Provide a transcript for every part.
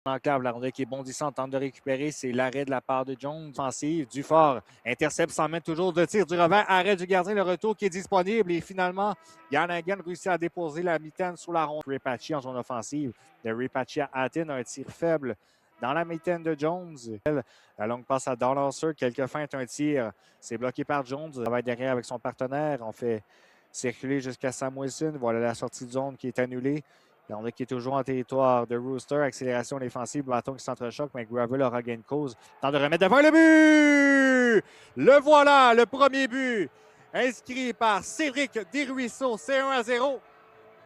Enclave, la rondelle qui est bondissante, tente de récupérer, c'est l'arrêt de la part de Jones. Offensive, Dufort intercepte, s'en met toujours de tir du revers, arrêt du gardien, le retour qui est disponible et finalement, Yann Hagen réussit à déposer la mitaine sous la ronde. Ripachi en zone offensive, de Ripachi à Atten, un tir faible dans la mitaine de Jones. La longue passe à Donaldson, quelques feintes, un tir, c'est bloqué par Jones, il va derrière avec son partenaire, on fait circuler jusqu'à Sam Wilson, voilà la sortie de zone qui est annulée. On a qui est toujours en territoire de Rooster. Accélération défensive, bâton qui s'entrechoque, mais Gravel aura gain de cause. Temps de remettre devant le but! Le voilà, le premier but. Inscrit par Cédric Desruisseaux. C'est 1-0.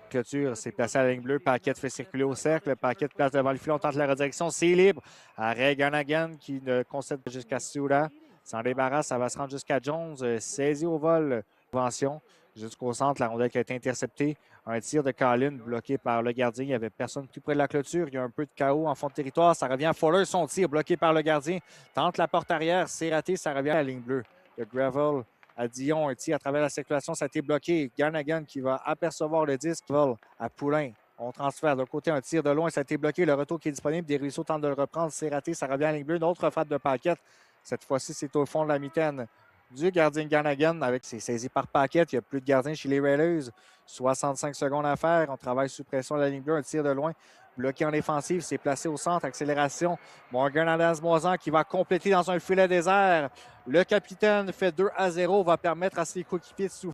Clôture, c'est placé à la ligne bleue. Paquette fait circuler au cercle. Paquette place devant le filet. On tente la redirection. C'est libre. Arrêt Ganagan qui ne concède jusqu'à Souda. S'en débarrasse. Ça va se rendre jusqu'à Jones. Saisi au vol. Convention. Jusqu'au centre, la rondelle qui a été interceptée. Un tir de Colin bloqué par le gardien. Il n'y avait personne plus près de la clôture. Il y a un peu de chaos en fond de territoire. Ça revient à Fuller. Son tir bloqué par le gardien. Tente la porte arrière. C'est raté. Ça revient à la ligne bleue. Le Gravel à Dion. Un tir à travers la circulation. Ça a été bloqué. Garnagan qui va apercevoir le disque. À Poulain. On transfère de côté un tir de loin. Ça a été bloqué. Le retour qui est disponible. Desruisseaux tente de le reprendre. C'est raté. Ça revient à la ligne bleue. Une autre frappe de Paquette. Cette fois-ci, c'est au fond de la mitaine du gardien Ganagan avec ses saisies par Paquette. Il n'y a plus de gardien chez les Railers. 65 secondes à faire. On travaille sous pression de la ligne bleue. Un tir de loin. Bloqué en défensive. C'est placé au centre. Accélération. Morgan Adams-Moisan qui va compléter dans un filet désert. Le capitaine fait 2-0. Va permettre à ses coéquipiers de souffler.